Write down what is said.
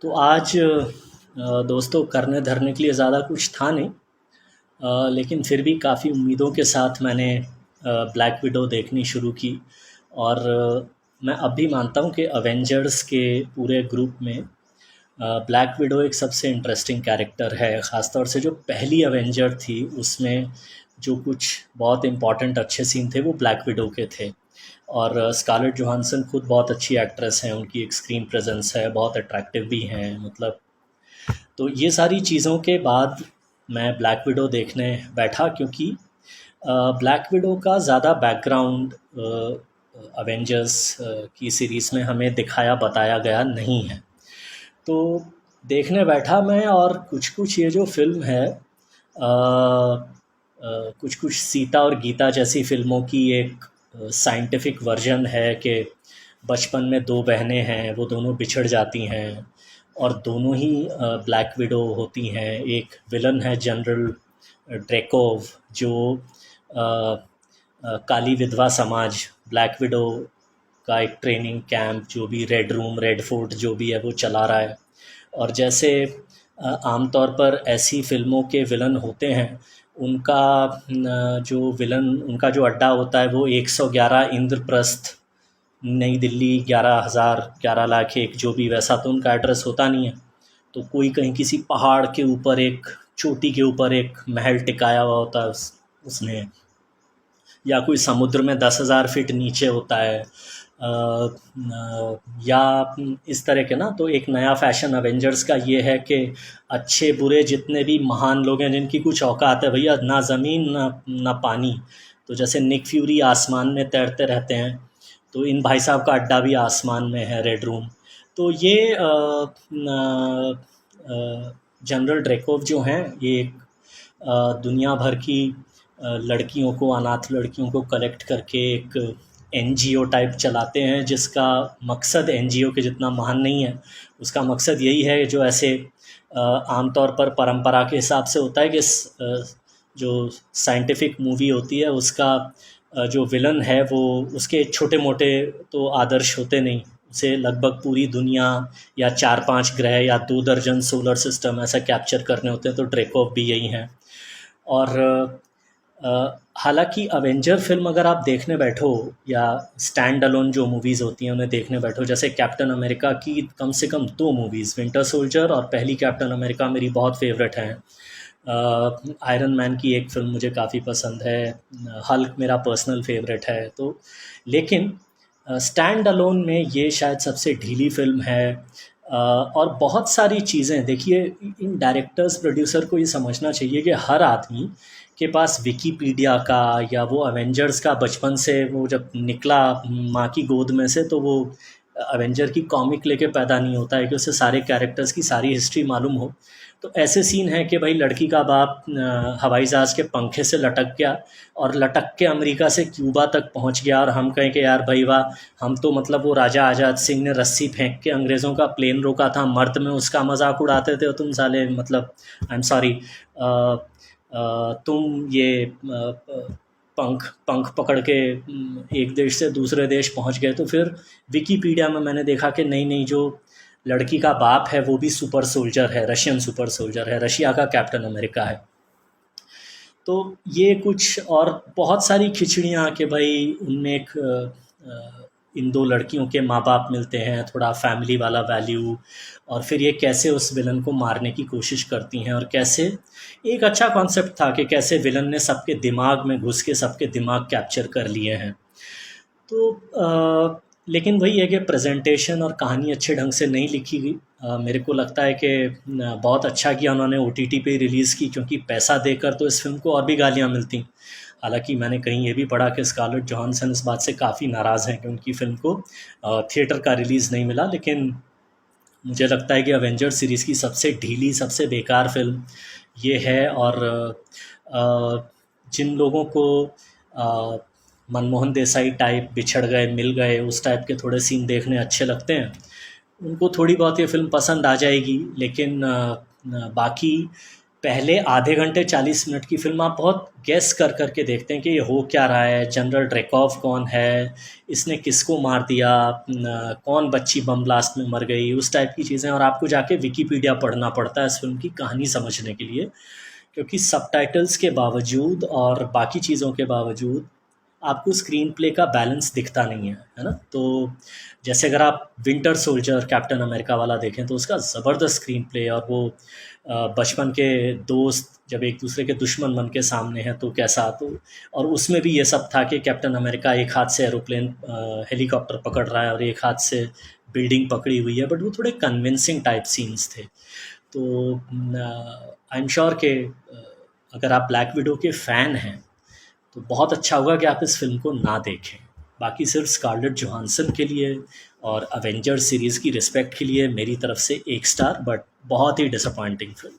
तो आज दोस्तों करने धरने के लिए ज़्यादा कुछ था नहीं। लेकिन फिर भी काफ़ी उम्मीदों के साथ मैंने ब्लैक विडो देखनी शुरू की। और मैं अब भी मानता हूँ कि अवेंजर्स के पूरे ग्रुप में ब्लैक विडो एक सबसे इंटरेस्टिंग कैरेक्टर है। ख़ास तौर से जो पहली अवेंजर थी उसमें जो कुछ बहुत इम्पोर्टेंट अच्छे सीन थे वो ब्लैक विडो के थे। और स्कारलेट जोहानसन खुद बहुत अच्छी एक्ट्रेस हैं, उनकी एक स्क्रीन प्रेजेंस है, बहुत अट्रैक्टिव भी हैं मतलब। तो ये सारी चीज़ों के बाद मैं ब्लैक विडो देखने बैठा, क्योंकि ब्लैक विडो का ज़्यादा बैकग्राउंड अवेंजर्स की सीरीज़ में हमें दिखाया बताया गया नहीं है। तो देखने बैठा मैं, और कुछ कुछ ये जो फ़िल्म है कुछ कुछ सीता और गीता जैसी फ़िल्मों की एक साइंटिफिक वर्जन है कि बचपन में दो बहनें हैं, वो दोनों बिछड़ जाती हैं और दोनों ही ब्लैक विडो होती हैं। एक विलन है जनरल ड्रेकोव, जो काली विधवा समाज ब्लैक विडो का एक ट्रेनिंग कैंप, जो भी रेड रूम रेड फोर्ट जो भी है वो चला रहा है। और जैसे आमतौर पर ऐसी फ़िल्मों के विलन होते हैं, उनका जो विलन उनका जो अड्डा होता है वो 111 इंद्रप्रस्थ, नई दिल्ली 11,000 11,01 जो भी, वैसा तो उनका एड्रेस होता नहीं है। तो कोई कहीं किसी पहाड़ के ऊपर एक चोटी के ऊपर एक महल टिकाया हुआ होता है उसने, या कोई समुद्र में 10,000 फीट नीचे होता है। या इस तरह के ना। तो एक नया फैशन अवेंजर्स का ये है कि अच्छे बुरे जितने भी महान लोग हैं जिनकी कुछ औकात है भैया, ना ज़मीन ना पानी, तो जैसे निक फ्यूरी आसमान में तैरते रहते हैं, तो इन भाई साहब का अड्डा भी आसमान में है, रेड रूम। तो ये जनरल ड्रेकोव जो हैं, ये एक दुनिया भर की लड़कियों को, अनाथ लड़कियों को कलेक्ट करके एक एनजीओ टाइप चलाते हैं, जिसका मकसद एनजीओ के जितना महान नहीं है। उसका मकसद यही है, जो ऐसे आमतौर पर परंपरा के हिसाब से होता है कि जो साइंटिफिक मूवी होती है उसका जो विलन है वो उसके छोटे मोटे तो आदर्श होते नहीं, उसे लगभग पूरी दुनिया या 4-5 ग्रह या 2 दर्जन सोलर सिस्टम ऐसा कैप्चर करने होते हैं। तो ड्रेकोव भी यही हैं। और हालांकि अवेंजर फिल्म अगर आप देखने बैठो या स्टैंड अलोन जो मूवीज़ होती हैं उन्हें देखने बैठो, जैसे कैप्टन अमेरिका की कम से कम 2 मूवीज़, विंटर सोल्जर और पहली कैप्टन अमेरिका, मेरी बहुत फेवरेट हैं। आयरन मैन की एक फ़िल्म मुझे काफ़ी पसंद है, हल्क मेरा पर्सनल फेवरेट है। तो लेकिन स्टैंड अलोन में ये शायद सबसे ढीली फ़िल्म है। और बहुत सारी चीज़ें देखिए, इन डायरेक्टर्स प्रोड्यूसर को ये समझना चाहिए कि हर आदमी के पास विकीपीडिया का या वो अवेंजर्स का बचपन से, वो जब निकला माँ की गोद में से, तो वो अवेंजर की कॉमिक लेके पैदा नहीं होता है कि उसे सारे कैरेक्टर्स की सारी हिस्ट्री मालूम हो। तो ऐसे सीन है कि भाई लड़की का बाप हवाई जहाज़ के पंखे से लटक गया और लटक के अमेरिका से क्यूबा तक पहुंच गया, और हम कहें कि यार भाई वाह, हम तो मतलब वो राजा आज़ाद सिंह ने रस्सी फेंक के अंग्रेज़ों का प्लेन रोका था, मर्द में उसका मजाक उड़ाते थे, और तुम साले मतलब आई एम सॉरी, तुम ये पंख पंख पकड़ के एक देश से दूसरे देश पहुंच गए। तो फिर विकीपीडिया में मैंने देखा कि नहीं नहीं, जो लड़की का बाप है वो भी सुपर सोल्जर है, रशियन सुपर सोल्जर है, रशिया का कैप्टन अमेरिका है। तो ये कुछ और बहुत सारी खिचड़ियाँ कि भाई उनमें एक इन 2 लड़कियों के माँ बाप मिलते हैं, थोड़ा फैमिली वाला वैल्यू, और फिर ये कैसे उस विलन को मारने की कोशिश करती हैं, और कैसे एक अच्छा कॉन्सेप्ट था कि कैसे विलन ने सबके दिमाग में घुस के सबके दिमाग कैप्चर कर लिए हैं। तो लेकिन वही है कि प्रेजेंटेशन और कहानी अच्छे ढंग से नहीं लिखी गई। मेरे को लगता है कि बहुत अच्छा किया उन्होंने ओटीटी पे रिलीज़ की, क्योंकि पैसा देकर तो इस फ़िल्म को और भी गालियाँ मिलती। हालांकि मैंने कहीं ये भी पढ़ा कि स्कारलेट जोहानसन इस बात से काफ़ी नाराज़ हैं कि उनकी फ़िल्म को थिएटर का रिलीज़ नहीं मिला। लेकिन मुझे लगता है कि अवेंजर सीरीज़ की सबसे ढीली, सबसे बेकार फ़िल्म ये है। और जिन लोगों को मनमोहन देसाई टाइप बिछड़ गए मिल गए उस टाइप के थोड़े सीन देखने अच्छे लगते हैं, उनको थोड़ी बहुत ये फ़िल्म पसंद आ जाएगी। लेकिन बाकी पहले आधे घंटे 40 मिनट की फ़िल्म आप बहुत गेस कर कर के देखते हैं कि ये हो क्या रहा है, जनरल ड्रेकॉव कौन है, इसने किसको मार दिया, कौन बच्ची बम ब्लास्ट में मर गई, उस टाइप की चीज़ें। और आपको जाके विकिपीडिया पढ़ना पड़ता है इस फ़िल्म की कहानी समझने के लिए, क्योंकि सबटाइटल्स के बावजूद और बाकी चीज़ों के बावजूद आपको स्क्रीन प्ले का बैलेंस दिखता नहीं है ना? तो जैसे अगर आप विंटर सोल्जर कैप्टन अमेरिका वाला देखें तो उसका ज़बरदस्त स्क्रीन प्ले, और वो बचपन के दोस्त जब एक दूसरे के दुश्मन बन के सामने हैं तो कैसा, तो और उसमें भी ये सब था कि कैप्टन अमेरिका एक हाथ से एरोप्लेन हेलीकॉप्टर पकड़ रहा है और एक हाथ से बिल्डिंग पकड़ी हुई है, बट वो थोड़े कन्विंसिंग टाइप सीन्स थे। तो आई एम श्योर कि अगर आप ब्लैक विडो के फ़ैन हैं तो बहुत अच्छा होगा कि आप इस फ़िल्म को ना देखें। बाकी सिर्फ स्कारलेट जोहानसन के लिए और अवेंजर सीरीज़ की रिस्पेक्ट के लिए मेरी तरफ से 1 स्टार, बट बहुत ही डिसअपॉइंटिंग फ़िल्म।